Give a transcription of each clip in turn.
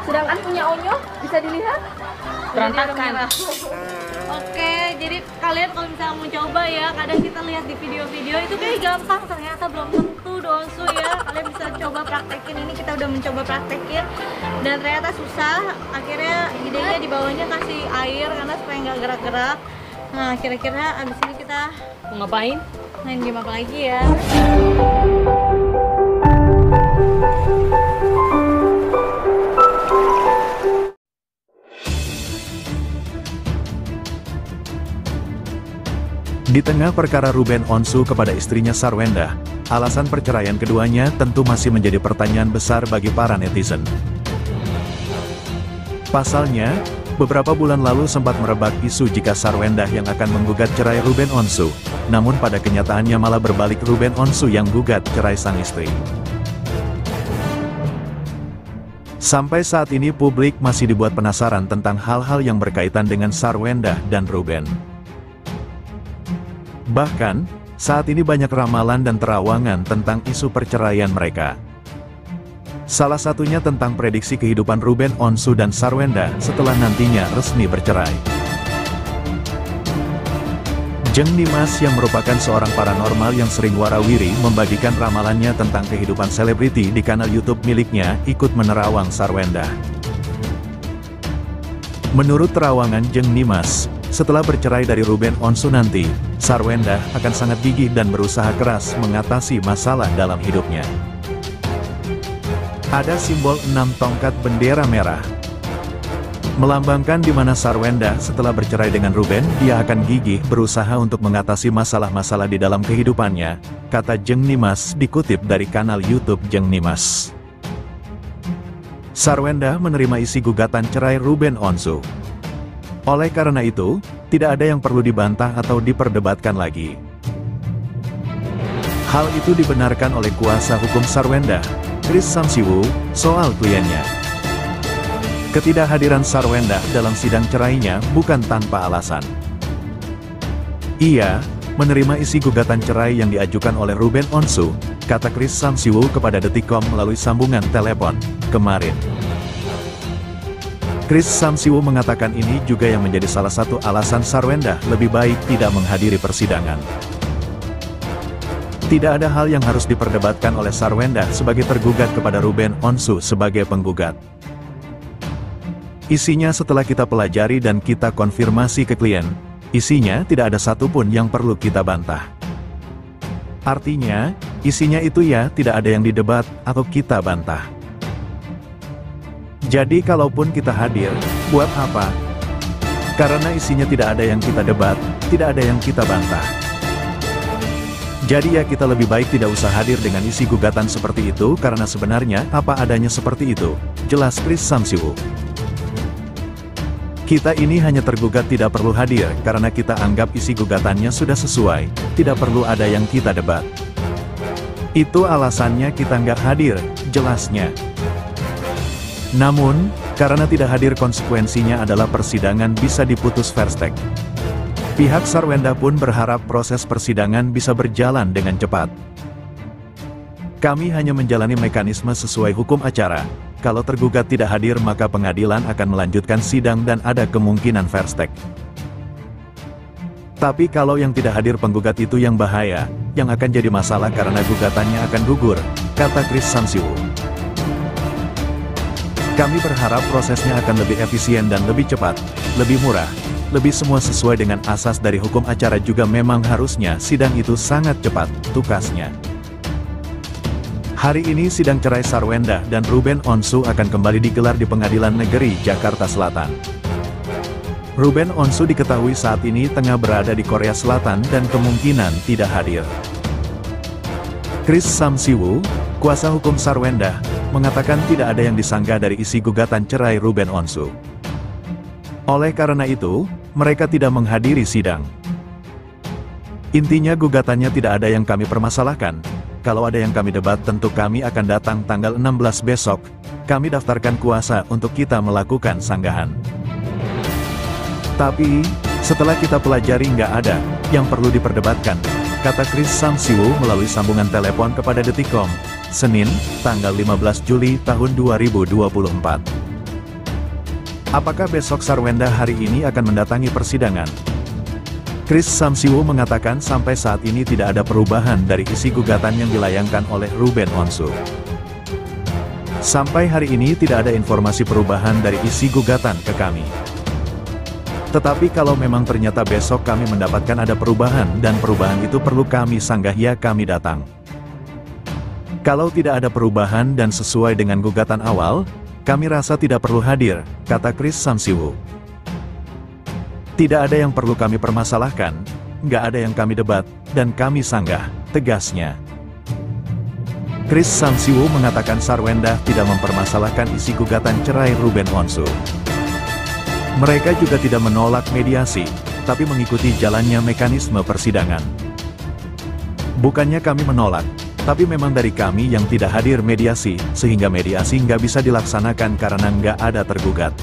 Sedangkan punya Onyo bisa dilihat berantakan. Oke, jadi kalian kalau misalnya mau coba ya, kadang kita lihat di video-video itu kayak gampang, ternyata belum tentu Donsu ya. Kalian bisa coba praktekin, ini kita udah mencoba praktekin dan ternyata susah. Akhirnya idenya di bawahnya kasih air karena supaya nggak gerak-gerak. Nah, kira-kira abis ini kita Mau ngapain? main game apa lagi ya? Di tengah perkara Ruben Onsu kepada istrinya Sarwendah, alasan perceraian keduanya tentu masih menjadi pertanyaan besar bagi para netizen. Pasalnya, beberapa bulan lalu sempat merebak isu jika Sarwendah yang akan menggugat cerai Ruben Onsu, namun pada kenyataannya malah berbalik Ruben Onsu yang gugat cerai sang istri. Sampai saat ini publik masih dibuat penasaran tentang hal-hal yang berkaitan dengan Sarwendah dan Ruben. Bahkan, saat ini banyak ramalan dan terawangan tentang isu perceraian mereka. Salah satunya tentang prediksi kehidupan Ruben Onsu dan Sarwendah setelah nantinya resmi bercerai. Jeng Nimas yang merupakan seorang paranormal yang sering warawiri membagikan ramalannya tentang kehidupan selebriti di kanal YouTube miliknya ikut menerawang Sarwendah. Menurut terawangan Jeng Nimas, setelah bercerai dari Ruben Onsu nanti, Sarwendah akan sangat gigih dan berusaha keras mengatasi masalah dalam hidupnya. Ada simbol 6 tongkat bendera merah, melambangkan di mana Sarwendah setelah bercerai dengan Ruben, dia akan gigih berusaha untuk mengatasi masalah-masalah di dalam kehidupannya, kata Jeng Nimas dikutip dari kanal YouTube Jeng Nimas. Sarwendah menerima isi gugatan cerai Ruben Onsu. Oleh karena itu, tidak ada yang perlu dibantah atau diperdebatkan lagi. Hal itu dibenarkan oleh kuasa hukum Sarwendah, Chris Samsiwo, soal kliennya. Ketidakhadiran Sarwendah dalam sidang cerainya bukan tanpa alasan. Ia menerima isi gugatan cerai yang diajukan oleh Ruben Onsu, kata Chris Samsiwo kepada Detikcom melalui sambungan telepon kemarin. Chris Samsiwo mengatakan ini juga yang menjadi salah satu alasan Sarwendah lebih baik tidak menghadiri persidangan. Tidak ada hal yang harus diperdebatkan oleh Sarwendah sebagai tergugat kepada Ruben Onsu sebagai penggugat. Isinya setelah kita pelajari dan kita konfirmasi ke klien, isinya tidak ada satupun yang perlu kita bantah. Artinya, isinya itu ya tidak ada yang didebat atau kita bantah. Jadi kalaupun kita hadir, buat apa? Karena isinya tidak ada yang kita debat, tidak ada yang kita bantah. Jadi ya kita lebih baik tidak usah hadir dengan isi gugatan seperti itu karena sebenarnya apa adanya seperti itu, jelas Chris Samsiwo. Kita ini hanya tergugat tidak perlu hadir karena kita anggap isi gugatannya sudah sesuai, tidak perlu ada yang kita debat. Itu alasannya kita nggak hadir, jelasnya. Namun, karena tidak hadir konsekuensinya adalah persidangan bisa diputus verstek. Pihak Sarwendah pun berharap proses persidangan bisa berjalan dengan cepat. Kami hanya menjalani mekanisme sesuai hukum acara. Kalau tergugat tidak hadir maka pengadilan akan melanjutkan sidang dan ada kemungkinan verstek. Tapi kalau yang tidak hadir penggugat itu yang bahaya, yang akan jadi masalah karena gugatannya akan gugur, kata Chris Samsiwo. Kami berharap prosesnya akan lebih efisien dan lebih cepat, lebih murah, lebih semua sesuai dengan asas dari hukum acara juga memang harusnya sidang itu sangat cepat, tukasnya. Hari ini sidang cerai Sarwendah dan Ruben Onsu akan kembali digelar di Pengadilan Negeri Jakarta Selatan. Ruben Onsu diketahui saat ini tengah berada di Korea Selatan dan kemungkinan tidak hadir. Chris Samsiwo, kuasa hukum Sarwendah, mengatakan tidak ada yang disanggah dari isi gugatan cerai Ruben Onsu. Oleh karena itu, mereka tidak menghadiri sidang. Intinya gugatannya tidak ada yang kami permasalahkan. Kalau ada yang kami debat tentu kami akan datang tanggal 16 besok. Kami daftarkan kuasa untuk kita melakukan sanggahan. Tapi, setelah kita pelajari nggak ada yang perlu diperdebatkan, kata Chris Samsiwo melalui sambungan telepon kepada Detikcom, Senin, tanggal 15 Juli tahun 2024. Apakah besok Sarwenda hari ini akan mendatangi persidangan? Chris Samsiwo mengatakan sampai saat ini tidak ada perubahan dari isi gugatan yang dilayangkan oleh Ruben Onsu. Sampai hari ini tidak ada informasi perubahan dari isi gugatan ke kami. Tetapi kalau memang ternyata besok kami mendapatkan ada perubahan dan perubahan itu perlu kami sanggah, ya kami datang. Kalau tidak ada perubahan dan sesuai dengan gugatan awal, kami rasa tidak perlu hadir, kata Chris Samsiwo. Tidak ada yang perlu kami permasalahkan, nggak ada yang kami debat, dan kami sanggah, tegasnya. Chris Samsiwo mengatakan Sarwenda tidak mempermasalahkan isi gugatan cerai Ruben Onsu. Mereka juga tidak menolak mediasi, tapi mengikuti jalannya mekanisme persidangan. Bukannya kami menolak, tapi memang dari kami yang tidak hadir mediasi, sehingga mediasi nggak bisa dilaksanakan karena nggak ada tergugat.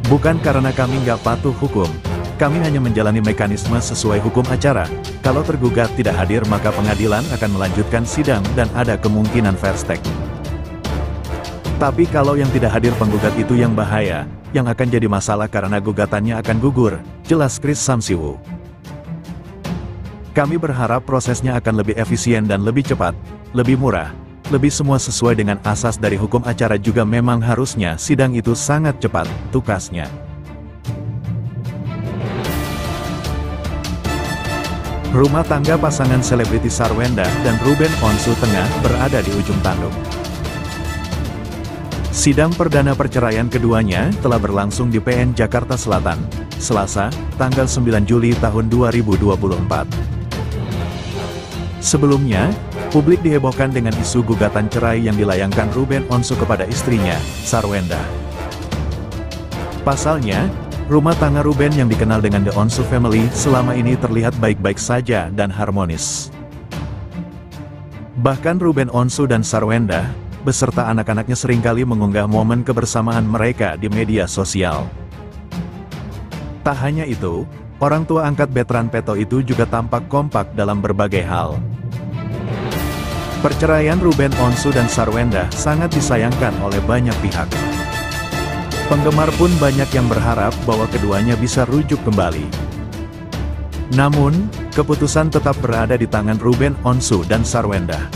Bukan karena kami nggak patuh hukum, kami hanya menjalani mekanisme sesuai hukum acara. Kalau tergugat tidak hadir maka pengadilan akan melanjutkan sidang dan ada kemungkinan verstake. Tapi kalau yang tidak hadir penggugat itu yang bahaya, yang akan jadi masalah karena gugatannya akan gugur, jelas Chris Samsiwo. Kami berharap prosesnya akan lebih efisien dan lebih cepat, lebih murah, lebih semua sesuai dengan asas dari hukum acara juga memang harusnya sidang itu sangat cepat, tukasnya. Rumah tangga pasangan selebriti Sarwenda dan Ruben Onsu tengah berada di ujung tanduk. Sidang perdana perceraian keduanya telah berlangsung di PN Jakarta Selatan, Selasa, tanggal 9 Juli tahun 2024. Sebelumnya, publik dihebohkan dengan isu gugatan cerai yang dilayangkan Ruben Onsu kepada istrinya, Sarwenda. Pasalnya, rumah tangga Ruben yang dikenal dengan The Onsu Family selama ini terlihat baik-baik saja dan harmonis. Bahkan Ruben Onsu dan Sarwenda, beserta anak-anaknya seringkali mengunggah momen kebersamaan mereka di media sosial. Tak hanya itu, orang tua angkat Betran Peto itu juga tampak kompak dalam berbagai hal. Perceraian Ruben Onsu dan Sarwenda sangat disayangkan oleh banyak pihak. Penggemar pun banyak yang berharap bahwa keduanya bisa rujuk kembali. Namun, keputusan tetap berada di tangan Ruben Onsu dan Sarwenda.